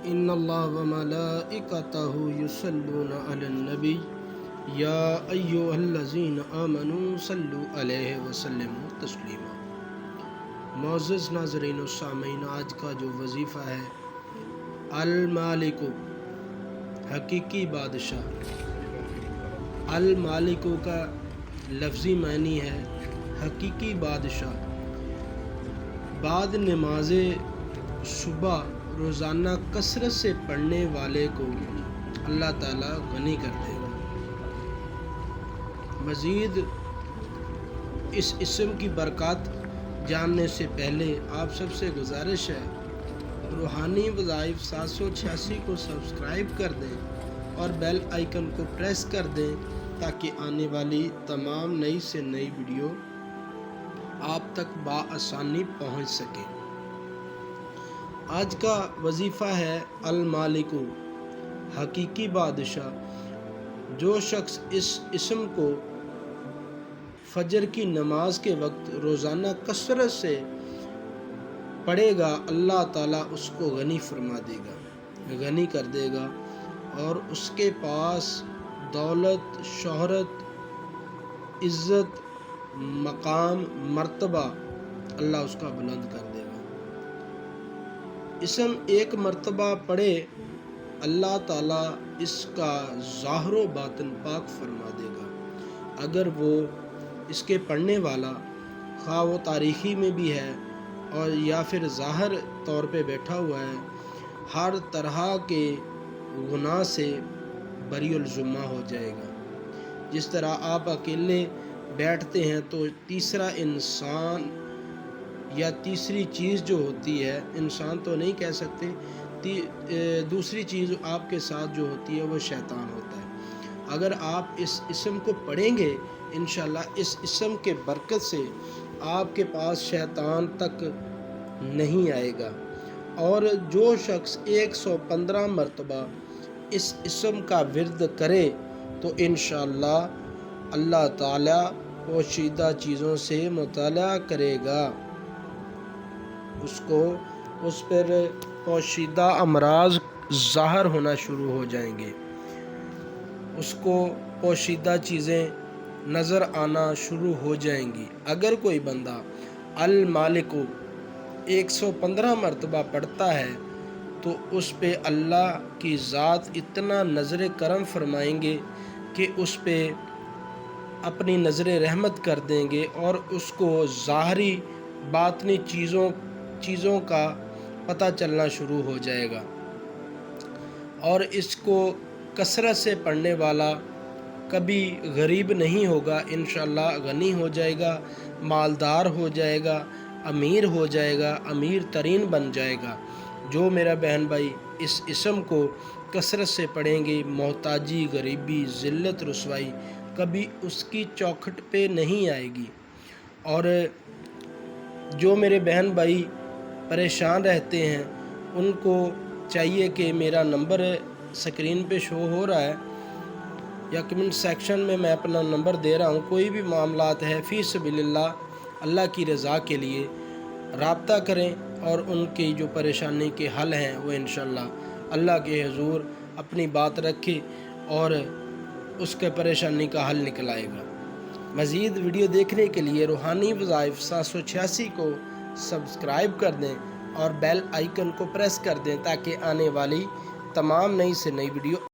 ان اللہ و ملائکتہ یصلون علی النبی یا ایھا الذین آمنوا صلوا علیہ وسلموا تسلیما۔ معزز ناظرین و سامعین، آج کا جو وظیفہ ہے المالک، حقیقی بادشاہ۔ المالک کا لفظی معنی ہے حقیقی بادشاہ۔ بعد نماز صبح روزانہ کثرت سے پڑھنے والے کو اللہ تعالیٰ غنی کر دے گا۔ مزید اس اسم کی برکات جاننے سے پہلے آپ سب سے گزارش ہے روحانی وظائف 786 کو سبسکرائب کر دیں اور بیل آئیکن کو پریس کر دیں تاکہ آنے والی تمام نئی سے نئی ویڈیو آپ تک بآسانی پہنچ سکے۔ آج کا وظیفہ ہے المالک، حقیقی بادشاہ۔ جو شخص اس اسم کو فجر کی نماز کے وقت روزانہ کثرت سے پڑھے گا، اللہ تعالیٰ اس کو غنی فرما دے گا، غنی کر دے گا، اور اس کے پاس دولت، شہرت، عزت، مقام، مرتبہ اللہ اس کا بلند کر دے گا۔ اسم ایک مرتبہ پڑھے اللہ تعالیٰ اس کا ظاہر و باطن پاک فرما دے گا۔ اگر وہ اس کے پڑھنے والا خواہ وہ تاریخی میں بھی ہے اور یا پھر ظاہر طور پہ بیٹھا ہوا ہے، ہر طرح کے گناہ سے بری الذمہ ہو جائے گا۔ جس طرح آپ اکیلے بیٹھتے ہیں تو تیسرا انسان یا تیسری چیز جو ہوتی ہے، انسان تو نہیں کہہ سکتے، دوسری چیز آپ کے ساتھ جو ہوتی ہے وہ شیطان ہوتا ہے۔ اگر آپ اس اسم کو پڑھیں گے انشاءاللہ اس اسم کے برکت سے آپ کے پاس شیطان تک نہیں آئے گا۔ اور جو شخص 115 مرتبہ اس اسم کا ورد کرے تو انشاءاللہ اللہ تعالیٰ پوشیدہ چیزوں سے مطالعہ کرے گا، اس پر پوشیدہ امراض ظاہر ہونا شروع ہو جائیں گے، اس کو پوشیدہ چیزیں نظر آنا شروع ہو جائیں گی۔ اگر کوئی بندہ المالک 115 مرتبہ پڑھتا ہے تو اس پہ اللہ کی ذات اتنا نظر کرم فرمائیں گے کہ اس پہ اپنی نظر رحمت کر دیں گے اور اس کو ظاہری باطنی چیزوں کا پتہ چلنا شروع ہو جائے گا، اور اس کو کثرت سے پڑھنے والا کبھی غریب نہیں ہوگا، انشاءاللہ غنی ہو جائے گا، مالدار ہو جائے گا، امیر ہو جائے گا، امیر ترین بن جائے گا۔ جو میرا بہن بھائی اس اسم کو کثرت سے پڑھیں گے، محتاجی، غریبی، ذلت، رسوائی کبھی اس کی چوکھٹ پہ نہیں آئے گی۔ اور جو میرے بہن بھائی پریشان رہتے ہیں ان کو چاہیے کہ میرا نمبر سکرین پہ شو ہو رہا ہے یا کمنٹ سیکشن میں اپنا نمبر دے رہا ہوں، کوئی بھی معاملات ہے فی سبیل اللہ کی رضا کے لیے رابطہ کریں اور ان کی جو پریشانی کے حل ہیں وہ انشاءاللہ اللہ کے حضور اپنی بات رکھے اور اس کے پریشانی کا حل نکلائے گا۔ مزید ویڈیو دیکھنے کے لیے روحانی وظائف 786 کو سبسکرائب کر دیں اور بیل آئیکن کو پریس کر دیں تاکہ آنے والی تمام نئی سے نئی ویڈیو